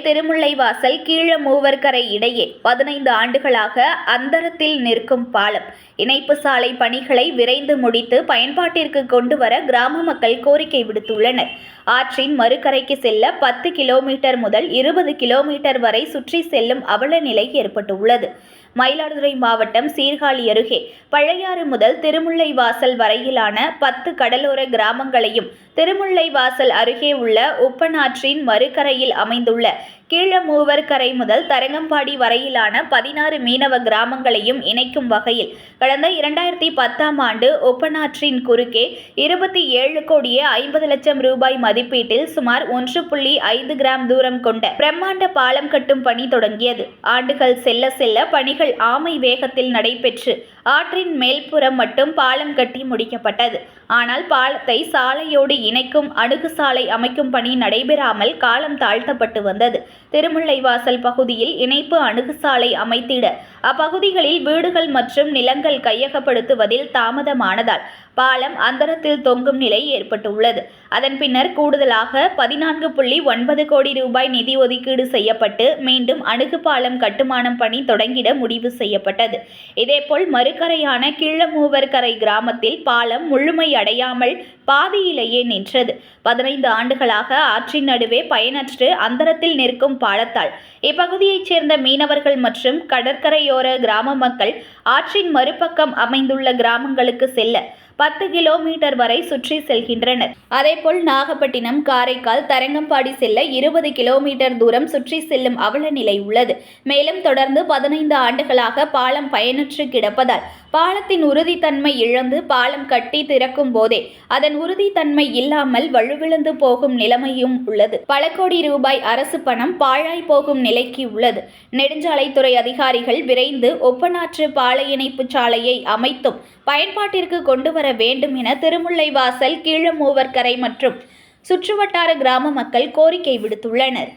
திருமுல்லைவாசல் கீழமூவர்கரை இடையே 15 ஆண்டுகளாக அந்தரத்தில் நிற்கும் பாலம் இணைப்பு சாலை பணிகளை விரைந்து முடித்து பயன்பாட்டிற்கு கொண்டுவர கிராம மக்கள் கோரிக்கை விடுத்துள்ளனர். ஆற்றின் மறுகரைக்கு செல்ல 10 கிலோமீட்டர் முதல் 20 கிலோமீட்டர் வரை சுற்றி செல்லும் அவல நிலை ஏற்பட்டுள்ளது. மயிலாடுதுறை மாவட்டம் சீர்காழி அருகே பழையாறு முதல் திருமுல்லைவாசல் வரையிலான 10 கடலோர கிராமங்களையும் திருமுல்லைவாசல் அருகே உள்ள உப்பனாற்றின் மறுகரையில் அமைந்துள்ள கீழமூவர்கரை முதல் தரங்கம்பாடி வரையிலான 16 மீனவ கிராமங்களையும் இணைக்கும் வகையில் கடந்த 2010ஆம் ஆண்டு உப்பனாற்றின் குறுக்கே 27 கோடியே 50 லட்சம் ரூபாய் மதிப்பீட்டில் சுமார் 1.5 கிராம் தூரம் கொண்ட பிரம்மாண்ட பாலம் கட்டும் பணி தொடங்கியது. ஆண்டுகள் செல்ல செல்ல பணிகள் ஆமை வேகத்தில் நடைபெற்று ஆற்றின் மேல்புறம் மட்டும் பாலம் கட்டி முடிக்கப்பட்டது. ஆனால் பாலத்தை சாலையோடு இணைக்கும் அணுகு சாலை அமைக்கும் பணி நடைபெறாமல் காலம் தாழ்த்தப்பட்டு வந்தது. திருமுல்லைவாசல் பகுதியில் இணைப்பு அணுகு சாலை அமைத்திட அப்பகுதிகளில் வீடுகள் மற்றும் நிலங்கள் கையகப்படுத்துவதில் தாமதமானதால் பாலம் அந்தரத்தில் தொங்கும் நிலை ஏற்பட்டுள்ளது. அதன் பின்னர் கூடுதலாக 14.9 கோடி ரூபாய் நிதி ஒதுக்கீடு செய்யப்பட்டு மீண்டும் அணுகு பாலம் கட்டுமானம் பணி தொடங்கிட முடிவு செய்யப்பட்டது. இதேபோல் மறுகரையான கீழமூவர்கரை கிராமத்தில் பாலம் முழுமையடையாமல் பாதியிலேயே நின்றது. 15 ஆண்டுகளாக ஆற்றின் நடுவே பயனற்று அந்தரத்தில் நிற்கும் பாலத்தால் இப்பகுதியைச் சேர்ந்த மீனவர்கள் மற்றும் கடற்கரையோர கிராம மக்கள் ஆற்றின் மறுபக்கம் அமைந்துள்ள கிராமங்களுக்கு செல்ல 10 கிலோமீட்டர் வரை சுற்றி செல்கின்றனர். அதேபோல் நாகப்பட்டினம், காரைக்கால், தரங்கம்பாடி செல்ல 20 கிலோமீட்டர் தூரம் சுற்றி செல்லும் அவல நிலை உள்ளது. மேலும் தொடர்ந்து 15 ஆண்டுகளாக பாலம் பயனற்று கிடப்பதால் பாலத்தின் உறுதித்தன்மை இழந்து பாலம் கட்டி திறக்கும் போதே அதன் உறுதித்தன்மை இல்லாமல் வலுவிழந்து போகும் நிலைமையும் உள்ளது. பல கோடி ரூபாய் அரசு பணம் பாழாய் போகும் நிலைக்கு உள்ளது. நெடுஞ்சாலைத்துறை அதிகாரிகள் விரைந்து ஒப்பனாற்று பால இணைப்பு சாலையை அமைத்தும் பயன்பாட்டிற்கு கொண்டு வர வேண்டும் என திருமுல்லைவாசல் கீழமூவர்கரை மற்றும் சுற்றுவட்டார கிராம மக்கள் கோரிக்கை விடுத்துள்ளனர்.